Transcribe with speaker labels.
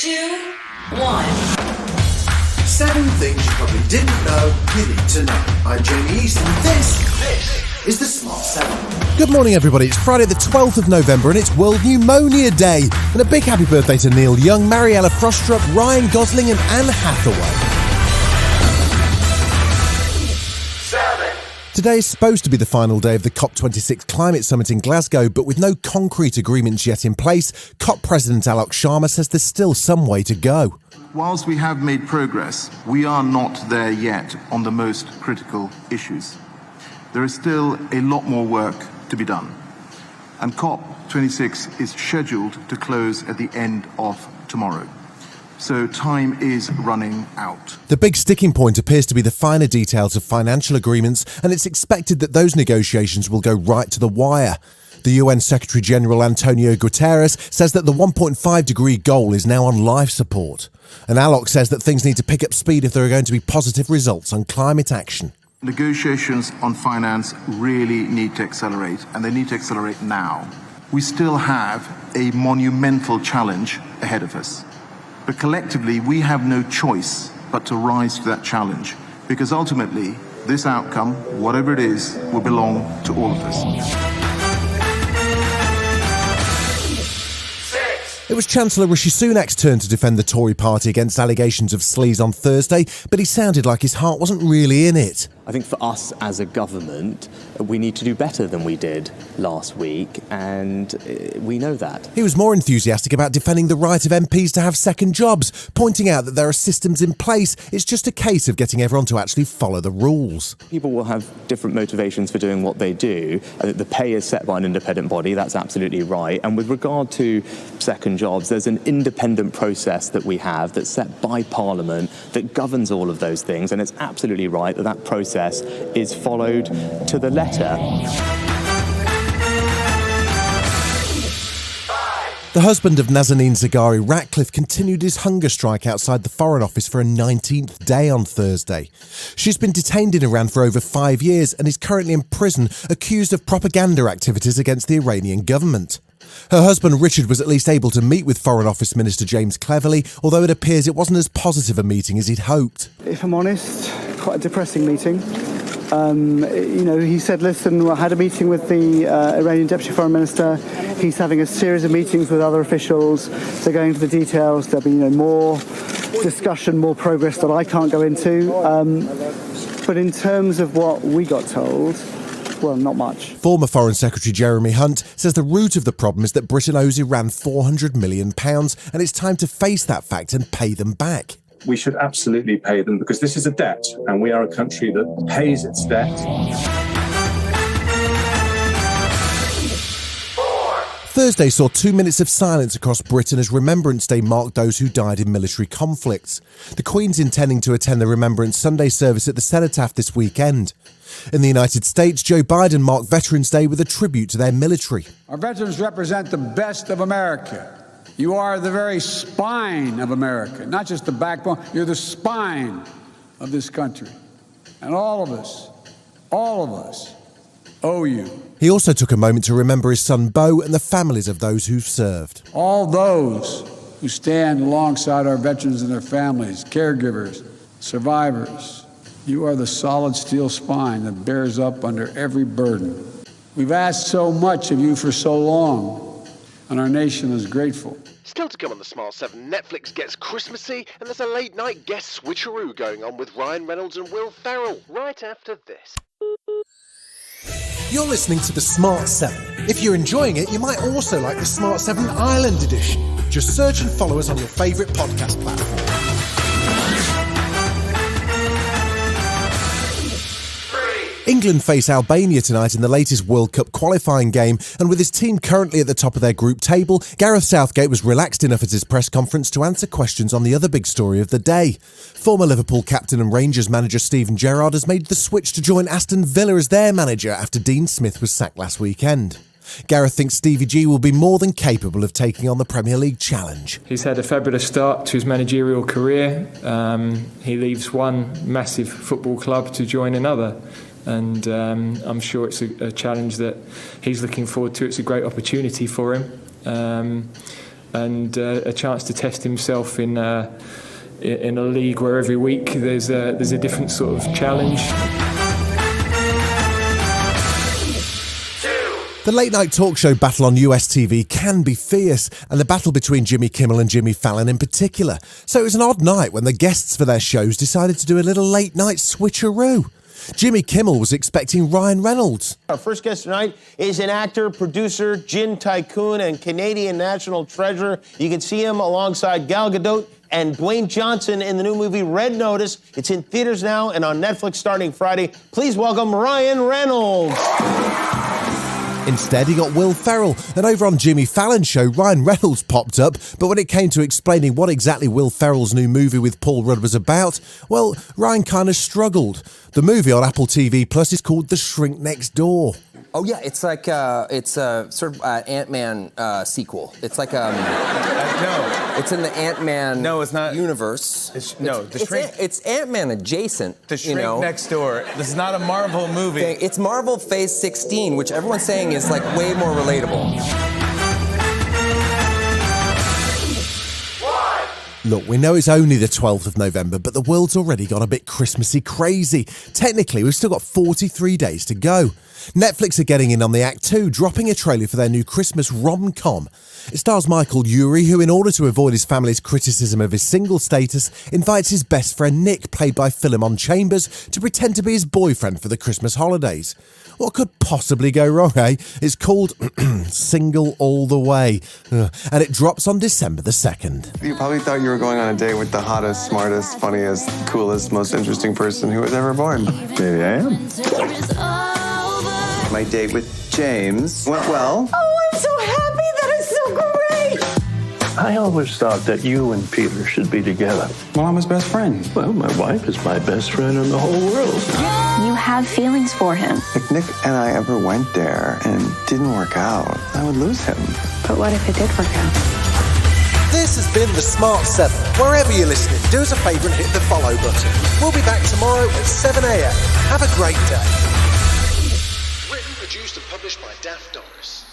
Speaker 1: 2, 1.
Speaker 2: 7 things you probably didn't know you need to know. I'm Jamie East, and this is the Smart 7.
Speaker 3: Good morning, everybody. It's Friday the 12th of November, and it's World Pneumonia Day. And a big happy birthday to Neil Young, Mariella Frostrup, Ryan Gosling and Anne Hathaway. Today is supposed to be the final day of the COP26 climate summit in Glasgow, but with no concrete agreements yet in place, COP President Alok Sharma says there's still some way to go.
Speaker 4: Whilst we have made progress, we are not there yet on the most critical issues. There is still a lot more work to be done. And COP26 is scheduled to close at the end of tomorrow. So time is running out.
Speaker 3: The big sticking point appears to be the finer details of financial agreements, and it's expected that those negotiations will go right to the wire. The UN Secretary-General Antonio Guterres says that the 1.5-degree goal is now on life support. And Alok says that things need to pick up speed if there are going to be positive results on climate action.
Speaker 4: Negotiations on finance really need to accelerate, and they need to accelerate now. We still have a monumental challenge ahead of us. But collectively, we have no choice but to rise to that challenge, because ultimately, this outcome, whatever it is, will belong to all of us.
Speaker 3: It was Chancellor Rishi Sunak's turn to defend the Tory party against allegations of sleaze on Thursday, but he sounded like his heart wasn't really in it.
Speaker 5: I think for us as a government, we need to do better than we did last week, and we know that.
Speaker 3: He was more enthusiastic about defending the right of MPs to have second jobs, pointing out that there are systems in place. It's just a case of getting everyone to actually follow the rules.
Speaker 5: People will have different motivations for doing what they do. The pay is set by an independent body, that's absolutely right. And with regard to second jobs, there's an independent process that we have that's set by Parliament that governs all of those things, and it's absolutely right that that process is followed to the letter.
Speaker 3: The husband of Nazanin ZaghariRatcliffe continued his hunger strike outside the Foreign Office for a 19th day on Thursday. She's been detained in Iran for over 5 years and is currently in prison, accused of propaganda activities against the Iranian government. Her husband Richard was at least able to meet with Foreign Office Minister James Cleverly, although it appears it wasn't as positive a meeting as he'd hoped.
Speaker 6: If I'm honest, quite a depressing meeting. He said, listen, I had a meeting with the Iranian Deputy Foreign Minister. He's having a series of meetings with other officials. They're going into the details. There'll be more discussion, more progress that I can't go into. But in terms of what we got told, well, not much.
Speaker 3: Former Foreign Secretary Jeremy Hunt says the root of the problem is that Britain owes Iran £400 million, and it's time to face that fact and pay them back.
Speaker 7: We should absolutely pay them because this is a debt, and we are a country that pays its debt.
Speaker 3: Thursday saw 2 minutes of silence across Britain as Remembrance Day marked those who died in military conflicts. The Queen's intending to attend the Remembrance Sunday service at the Cenotaph this weekend. In the United States, Joe Biden marked Veterans Day with a tribute to their military.
Speaker 8: Our veterans represent the best of America. You are the very spine of America, not just the backbone. You're the spine of this country. And all of us owe you.
Speaker 3: He also took a moment to remember his son Beau and the families of those who've served.
Speaker 8: All those who stand alongside our veterans and their families, caregivers, survivors, you are the solid steel spine that bears up under every burden. We've asked so much of you for so long, and our nation is grateful.
Speaker 9: Still to come on the Smart 7, Netflix gets Christmassy, and there's a late-night guest switcheroo going on with Ryan Reynolds and Will Ferrell right after this.
Speaker 3: You're listening to the Smart 7. If you're enjoying it, you might also like the Smart 7 Ireland edition. Just search and follow us on your favourite podcast platform. England face Albania tonight in the latest World Cup qualifying game, and with his team currently at the top of their group table, Gareth Southgate was relaxed enough at his press conference to answer questions on the other big story of the day. Former Liverpool captain and Rangers manager Steven Gerrard has made the switch to join Aston Villa as their manager after Dean Smith was sacked last weekend. Gareth thinks Stevie G will be more than capable of taking on the Premier League challenge.
Speaker 10: He's had a fabulous start to his managerial career. He leaves one massive football club to join another. And I'm sure it's a challenge that he's looking forward to. It's a great opportunity for him. and a chance to test himself in a league where every week there's a different sort of challenge.
Speaker 3: The late-night talk show battle on US TV can be fierce, and the battle between Jimmy Kimmel and Jimmy Fallon in particular. So it was an odd night when the guests for their shows decided to do a little late-night switcheroo. Jimmy Kimmel was expecting Ryan Reynolds.
Speaker 1: Our first guest tonight is an actor, producer, gin tycoon, and Canadian national treasure. You can see him alongside Gal Gadot and Dwayne Johnson in the new movie Red Notice. It's in theaters now and on Netflix starting Friday. Please welcome Ryan Reynolds.
Speaker 3: Instead, he got Will Ferrell, and over on Jimmy Fallon's show, Ryan Reynolds popped up, but when it came to explaining what exactly Will Ferrell's new movie with Paul Rudd was about, well, Ryan kind of struggled. The movie on Apple TV Plus is called The Shrink Next Door.
Speaker 11: Oh yeah, it's like it's a sort of Ant-Man sequel. It's like no, it's in the Ant-Man universe. It's Ant-Man adjacent.
Speaker 12: The Shrink Next Door. This is not a Marvel movie.
Speaker 11: Okay, it's Marvel Phase 16, which everyone's saying is like way more relatable.
Speaker 3: Look, we know it's only the 12th of November, but the world's already gone a bit Christmassy crazy. Technically, we've still got 43 days to go. Netflix are getting in on the act too, dropping a trailer for their new Christmas rom-com. It stars Michael Urie, who, in order to avoid his family's criticism of his single status, invites his best friend Nick, played by Philemon Chambers, to pretend to be his boyfriend for the Christmas holidays. What could possibly go wrong, eh? It's called Single All the Way, and it drops on December the 2nd.
Speaker 13: You probably thought you were going on a date with the hottest, smartest, funniest, coolest, most interesting person who was ever born.
Speaker 14: Maybe I am.
Speaker 13: My date with James went well.
Speaker 15: Oh, I'm so happy. That is so great.
Speaker 14: I always thought that you and Peter should be together.
Speaker 13: Well, I'm his best friend.
Speaker 14: Well, my wife is my best friend in the whole world.
Speaker 16: You have feelings for him.
Speaker 13: If Nick and I ever went there and didn't work out, I would lose him.
Speaker 16: But what if it did work out?
Speaker 2: This has been The Smart 7. Wherever you're listening, do us a favour and hit the follow button. We'll be back tomorrow at 7 a.m. Have a great day. Written, produced and published by Daft Doris.